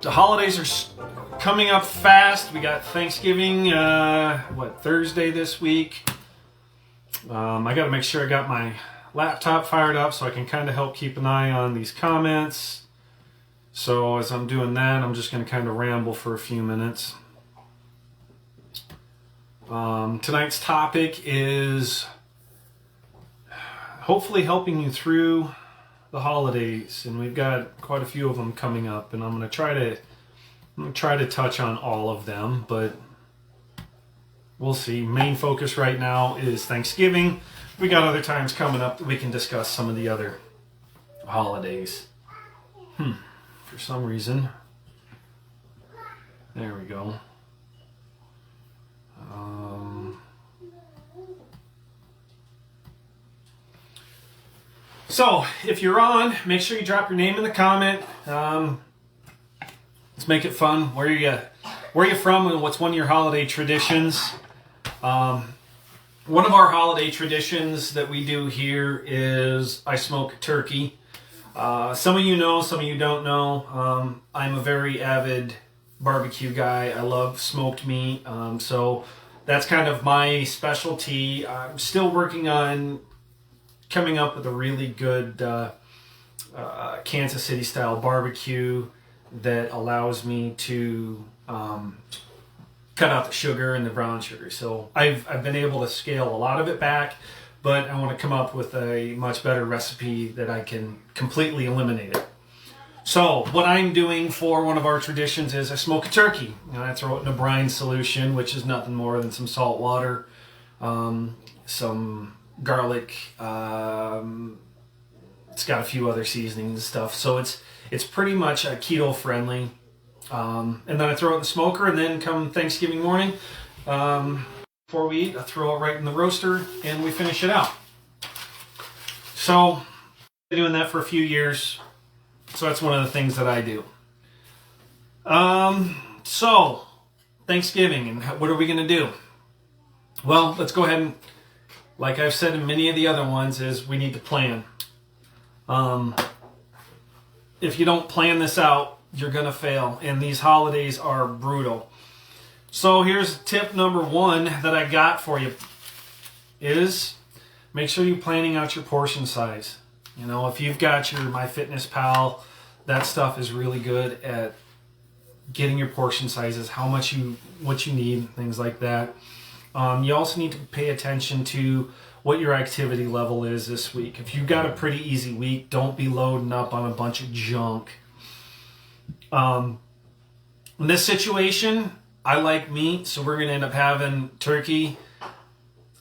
The holidays are coming up fast. We got Thanksgiving, Thursday this week. I got to make sure I got my laptop fired up so I can kind of help keep an eye on these comments. So as I'm doing that, I'm just going to kind of ramble for a few minutes. Tonight's topic is hopefully helping you through the holidays, and we've got quite a few of them coming up, and I'm going to try to touch on all of them, but we'll see. Main focus right now is Thanksgiving. We got other times coming up that we can discuss some of the other holidays. For some reason. There we go. So, if you're on, make sure you drop your name in the comment. Let's make it fun. Where are you from, and what's one of your holiday traditions? One of our holiday traditions that we do here is I smoke a turkey. Some of you know, some of you don't know. I'm a very avid barbecue guy. I love smoked meat. So that's kind of my specialty. I'm still working on coming up with a really good Kansas City style barbecue that allows me to cut out the sugar and the brown sugar. So I've been able to scale a lot of it back, but I want to come up with a much better recipe that I can completely eliminate it. So what I'm doing for one of our traditions is I smoke a turkey. I throw it in a brine solution, which is nothing more than some salt water, some garlic. It's got a few other seasonings and stuff. So it's pretty much keto friendly. And then I throw it in the smoker, and then come Thanksgiving morning, before we eat, I throw it right in the roaster and we finish it out. So I've been doing that for a few years. So that's one of the things that I do. So Thanksgiving, and what are we going to do? Well, let's go ahead and, like I've said in many of the other ones, is we need to plan. If you don't plan this out, you're going to fail. And these holidays are brutal. So here's tip number one that I got for you is make sure you're planning out your portion size. You know, if you've got your MyFitnessPal, that stuff is really good at getting your portion sizes, what you need, things like that. You also need to pay attention to what your activity level is this week. If you've got a pretty easy week, don't be loading up on a bunch of junk. In this situation, I like meat, so we're going to end up having turkey.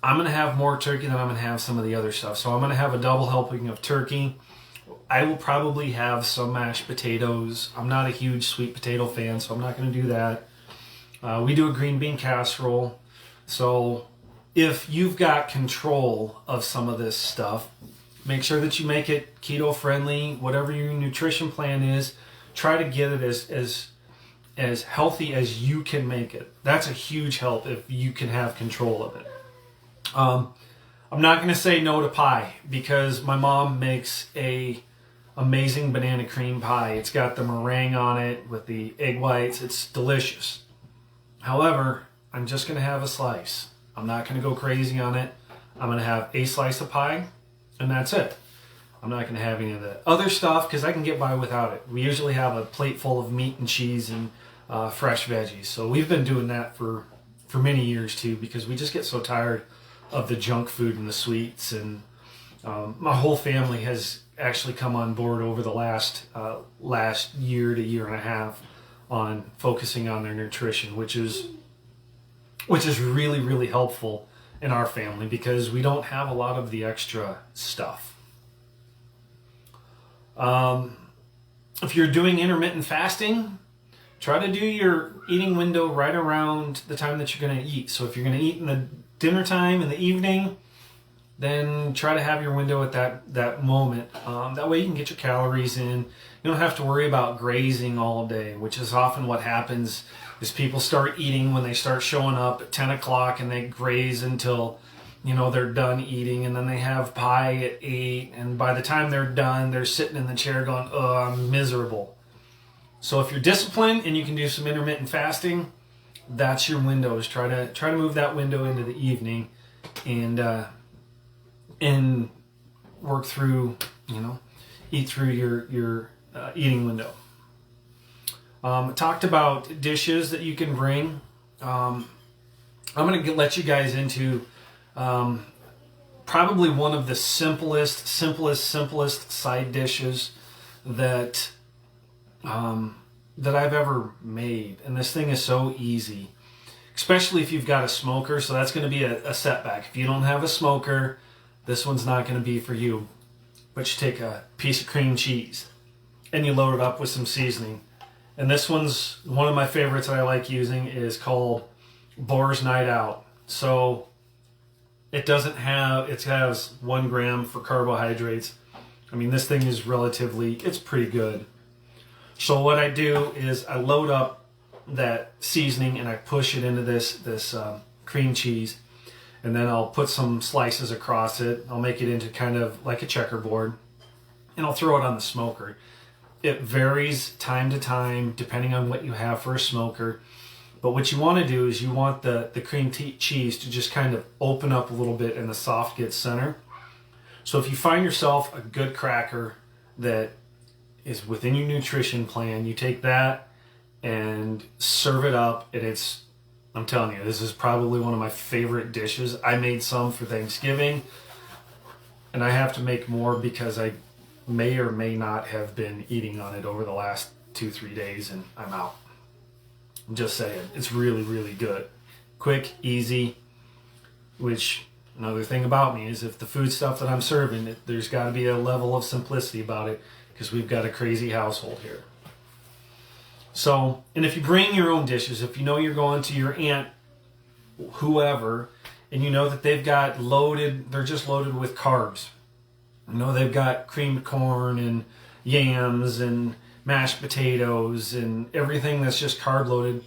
I'm going to have more turkey than I'm going to have some of the other stuff. So I'm going to have a double helping of turkey. I will probably have some mashed potatoes. I'm not a huge sweet potato fan, so I'm not going to do that. We do a green bean casserole. So if you've got control of some of this stuff, make sure that you make it keto friendly. Whatever your nutrition plan is, try to get it as healthy as you can make it. That's a huge help if you can have control of it. I'm not going to say no to pie, because my mom makes a amazing banana cream pie. It's got the meringue on it with the egg whites. It's delicious. However, I'm just going to have a slice. I'm not going to go crazy on it. I'm going to have a slice of pie, and that's it. I'm not going to have any of the other stuff because I can get by without it. We usually have a plate full of meat and cheese and fresh veggies. So we've been doing that for many years too, because we just get so tired of the junk food and the sweets. And my whole family has actually come on board over the last year to year and a half on focusing on their nutrition, which is really, really helpful in our family because we don't have a lot of the extra stuff. If you're doing intermittent fasting, try to do your eating window right around the time that you're going to eat. So if you're going to eat in the dinner time in the evening, then try to have your window at that moment. That way you can get your calories in. You don't have to worry about grazing all day, which is often what happens is people start eating when they start showing up at 10 o'clock and they graze until they're done eating, and then they have pie at 8, and by the time they're done, they're sitting in the chair going, oh, I'm miserable. So if you're disciplined and you can do some intermittent fasting, that's your windows. Try to move that window into the evening, and work through, eat through your eating window. Talked about dishes that you can bring. I'm going to let you guys into probably one of the simplest side dishes that I've ever made. And this thing is so easy, especially if you've got a smoker. So that's going to be a setback. If you don't have a smoker, this one's not going to be for you. But you take a piece of cream cheese and you load it up with some seasoning. And this one's one of my favorites that I like using, is called Boar's Night Out. So it has 1 gram for carbohydrates. I mean, this thing is it's pretty good. So what I do is I load up that seasoning and I push it into this cream cheese, and then I'll put some slices across it. I'll make it into kind of like a checkerboard, and I'll throw it on the smoker. It varies time to time depending on what you have for a smoker. But what you want to do is you want the cream cheese to just kind of open up a little bit and the soft gets center. So if you find yourself a good cracker that is within your nutrition plan, you take that and serve it up. And I'm telling you, this is probably one of my favorite dishes. I made some for Thanksgiving, and I have to make more because I may or may not have been eating on it over the last 2-3 days, and I'm out. I'm just saying, it's really, really good. Quick, easy, which another thing about me is if the food stuff that I'm serving, there's got to be a level of simplicity about it, because we've got a crazy household here. So, and if you bring your own dishes, if you know you're going to your aunt, whoever, and you know that they're just loaded with carbs. You know, they've got creamed corn and yams and mashed potatoes and everything that's just carb loaded.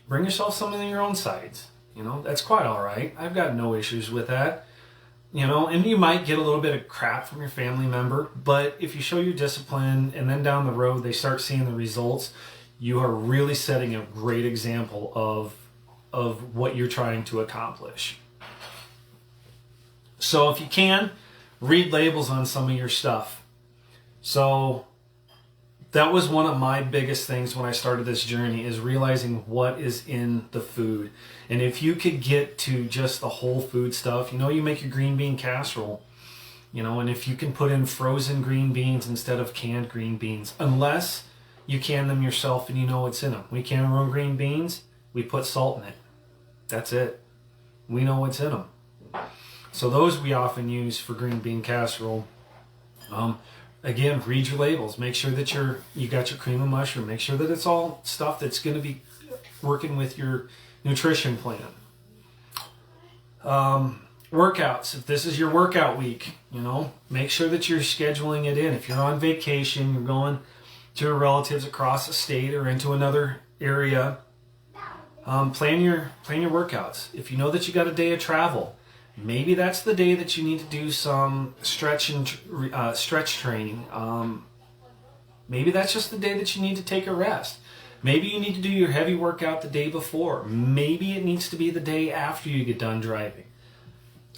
Bring yourself some of your own sides. That's quite all right. I've got no issues with that. And you might get a little bit of crap from your family member, but if you show your discipline and then down the road they start seeing the results, you are really setting a great example of what you're trying to accomplish. So if you can, read labels on some of your stuff. So that was one of my biggest things when I started this journey, is realizing what is in the food. And if you could get to just the whole food stuff, you make your green bean casserole, and if you can put in frozen green beans instead of canned green beans, unless you can them yourself and you know what's in them. We can our own green beans, we put salt in it. That's it. We know what's in them. So those we often use for green bean casserole. Again, read your labels. Make sure that you got your cream of mushroom. Make sure that it's all stuff that's going to be working with your nutrition plan. Workouts. If this is your workout week, make sure that you're scheduling it in. If you're on vacation, you're going to your relatives across the state or into another area, plan your workouts. If you know that you got a day of travel, maybe that's the day that you need to do some stretch training. Maybe that's just the day that you need to take a rest. Maybe you need to do your heavy workout the day before. Maybe it needs to be the day after you get done driving.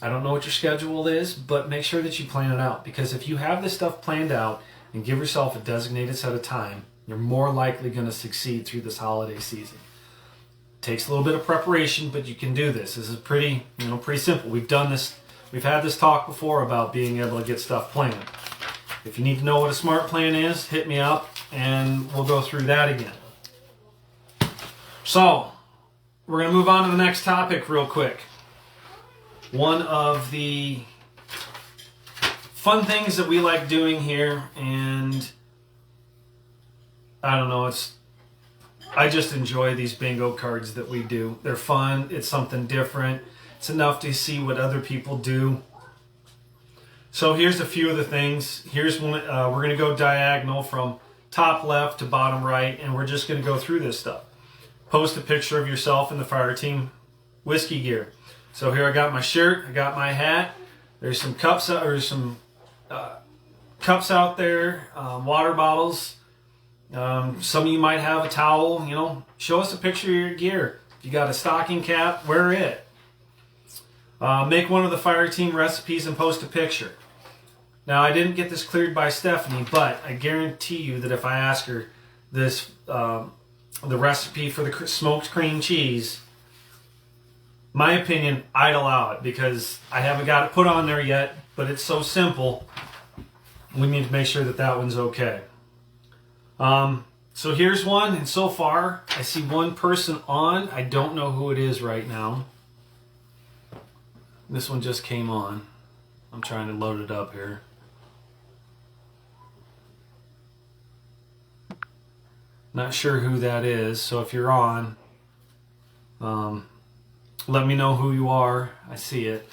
I don't know what your schedule is, but make sure that you plan it out. Because if you have this stuff planned out and give yourself a designated set of time, you're more likely going to succeed through this holiday season. Takes a little bit of preparation, but you can do this. This is pretty simple. We've done this. We've had this talk before about being able to get stuff planned. If you need to know what a smart plan is, hit me up and we'll go through that again. So, we're going to move on to the next topic real quick. One of the fun things that we like doing here, and I don't know, I just enjoy these bingo cards that we do. They're fun. It's something different. It's enough to see what other people do. So here's a few of the things. Here's one. We're going to go diagonal from top left to bottom right, and we're just going to go through this stuff. Post a picture of yourself in the fire team whiskey gear. So here I got my shirt. I got my hat. There's some cups out there, water bottles. Some of you might have a towel, you know, show us a picture of your gear. If you got a stocking cap, wear it. Make one of the fire team recipes and post a picture. Now, I didn't get this cleared by Stephanie, but I guarantee you that if I ask her this, the recipe for the smoked cream cheese, my opinion, I'd allow it because I haven't got it put on there yet, but it's so simple. We need to make sure that that one's okay. So here's one, and so far I see one person on. I don't know who it is right now. This one just came on. I'm trying to load it up here. Not sure who that is, so if you're on, let me know who you are. I see it.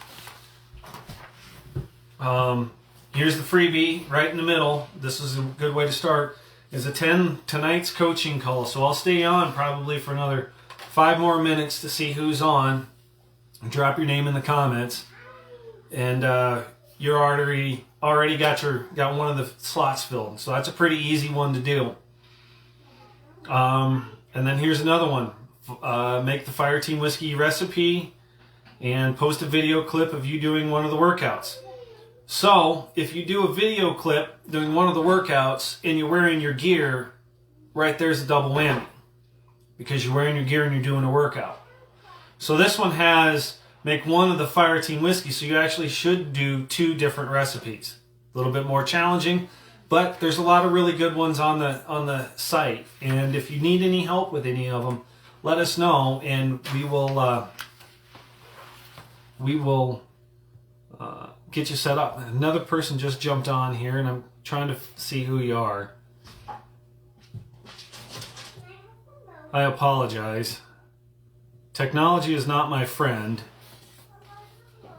Here's the freebie right in the middle. This is a good way to start. Is attend tonight's coaching call. So I'll stay on probably for another 5 more minutes to see who's on. Drop your name in the comments, and you're already got one of the slots filled. So that's a pretty easy one to do. And then here's another one. Make the fire team whiskey recipe and post a video clip of you doing one of the workouts. So if you do a video clip doing one of the workouts and you're wearing your gear, right there's a double whammy because you're wearing your gear and you're doing a workout. So this one has make one of the fire team whiskey, so you actually should do 2 different recipes. A little bit more challenging, but there's a lot of really good ones on the site. And if you need any help with any of them, let us know, and we will get you set up. Another person just jumped on here, and I'm trying to see who you are. I apologize. Technology is not my friend.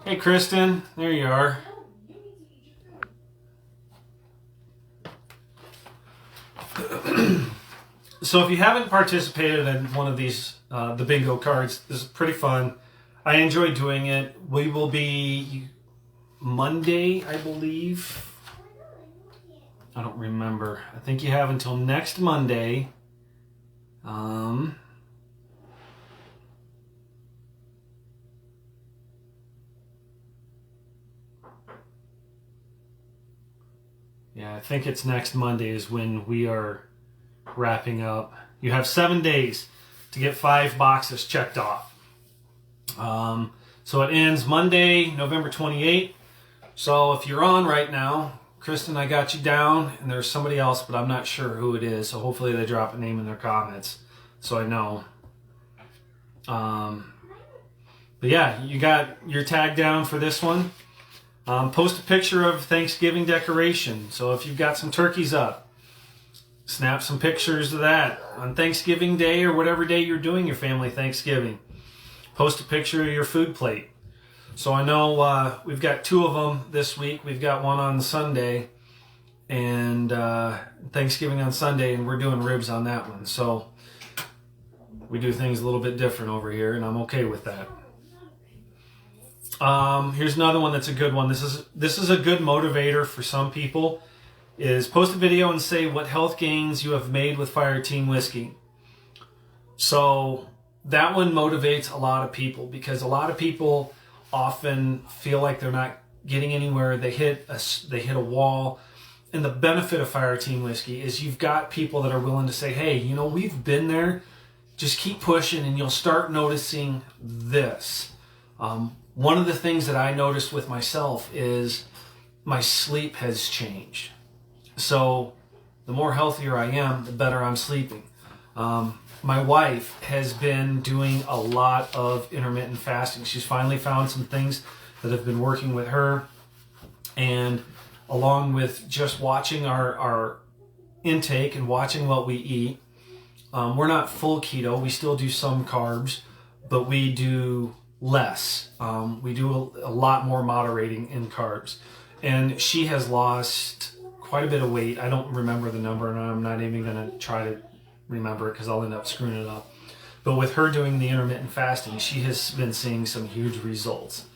Hey, Kristen, there you are. So if you haven't participated in one of these, the bingo cards, this is pretty fun. I enjoy doing it. We will be Monday, I believe. I don't remember. I think you have until next Monday. Yeah, I think it's next Monday is when we are wrapping up. You have 7 days to get 5 boxes checked off. So it ends Monday, November 28th. So if you're on right now, Kristen, I got you down, and there's somebody else, but I'm not sure who it is. So hopefully they drop a name in their comments so I know. But yeah, you got your tag down for this one. Post a picture of Thanksgiving decoration. So if you've got some turkeys up, snap some pictures of that on Thanksgiving Day or whatever day you're doing your family Thanksgiving. Post a picture of your food plate. So I know we've got 2 of them this week. We've got one on Sunday and Thanksgiving on Sunday, and we're doing ribs on that one. So we do things a little bit different over here, and I'm okay with that. Here's another one that's a good one. This is a good motivator for some people. Is post a video and say what health gains you have made with Fire Team Whiskey. So that one motivates a lot of people because a lot of people often feel like they're not getting anywhere. They hit a wall. And the benefit of Fire Team Whiskey is you've got people that are willing to say, hey, you know, we've been there. Just keep pushing and you'll start noticing this. One of the things that I noticed with myself is my sleep has changed. So the more healthier I am, the better I'm sleeping. My wife has been doing a lot of intermittent fasting. She's finally found some things that have been working with her. And along with just watching our intake and watching what we eat, we're not full keto. We still do some carbs, but we do less. We do a lot more moderating in carbs. And she has lost quite a bit of weight. I don't remember the number, and I'm not even going to try to remember it because I'll end up screwing it up. But with her doing the intermittent fasting, she has been seeing some huge results.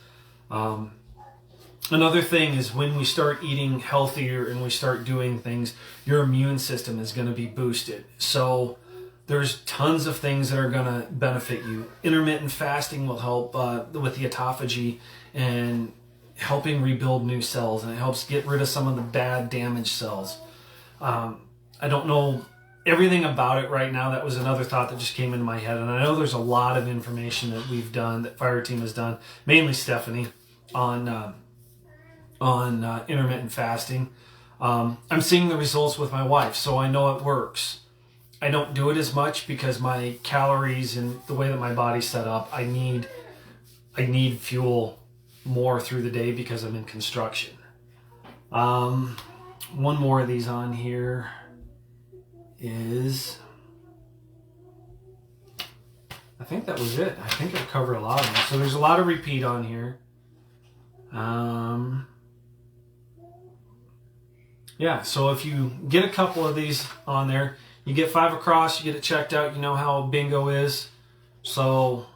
Another thing is when we start eating healthier and we start doing things, your immune system is going to be boosted. So there's tons of things that are going to benefit you. Intermittent fasting will help with the autophagy and helping rebuild new cells, and it helps get rid of some of the bad damaged cells. I don't know everything about it right now. That was another thought that just came into my head, and I know there's a lot of information that we've done, that Fire Team has done, mainly Stephanie, on intermittent fasting. I'm seeing the results with my wife, so I know it works. I don't do it as much because my calories and the way that my body's set up, I need fuel more through the day because I'm in construction. One more of these on here is, I think that was it. I think I've covered a lot of them. So there's a lot of repeat on here. Yeah, so if you get a couple of these on there, you get 5 across, you get it checked out, you know how bingo is. So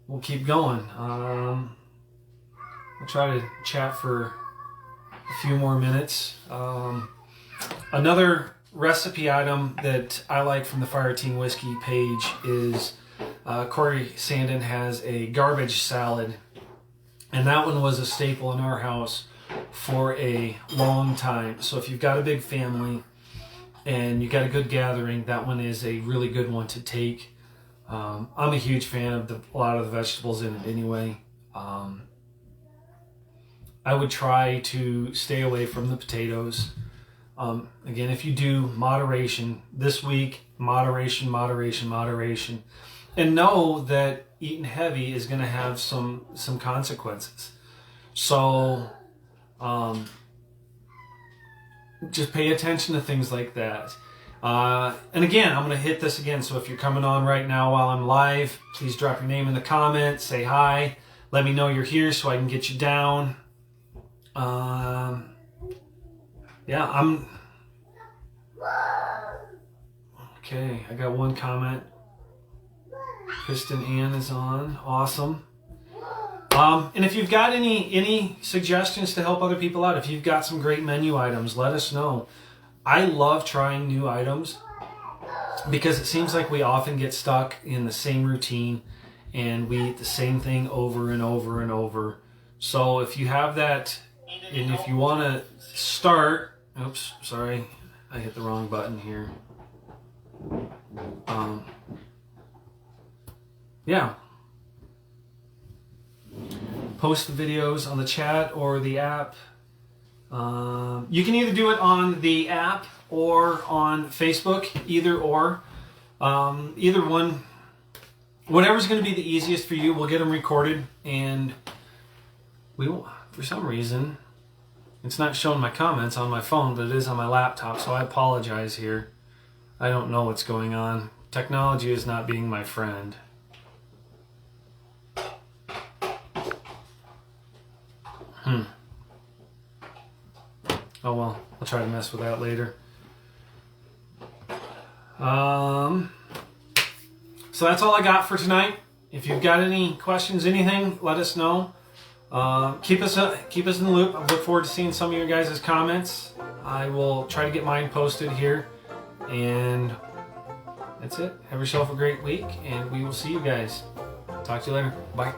we'll keep going. I'll try to chat for a few more minutes. Another recipe item that I like from the Fire Team Whiskey page is Corey Sandin has a garbage salad, and that one was a staple in our house for a long time. So if you've got a big family and you got a good gathering, that one is a really good one to take. I'm a huge fan of a lot of the vegetables in it anyway. I would try to stay away from the potatoes. Again, if you do moderation this week, moderation, and know that eating heavy is going to have some consequences. So just pay attention to things like that. And again, I'm going to hit this again. So if you're coming on right now while I'm live, please drop your name in the comments, say hi, let me know you're here so I can get you down. Yeah, okay, I got one comment. Kristen Ann is on. Awesome. And if you've got any suggestions to help other people out, if you've got some great menu items, let us know. I love trying new items because it seems like we often get stuck in the same routine and we eat the same thing over and over and over. So if you have that, and if you want to start, oops, sorry, I hit the wrong button here. Yeah. Post the videos on the chat or the app. You can either do it on the app or on Facebook, either or. Either one, whatever's going to be the easiest for you, we'll get them recorded, and we will, for some reason, it's not showing my comments on my phone, but it is on my laptop, so I apologize here. I don't know what's going on. Technology is not being my friend. Oh well, I'll try to mess with that later. So that's all I got for tonight. If you've got any questions, anything, let us know. Keep us in the loop. I look forward to seeing some of your guys' comments. I will try to get mine posted here. And that's it. Have yourself a great week, and we will see you guys. Talk to you later. Bye.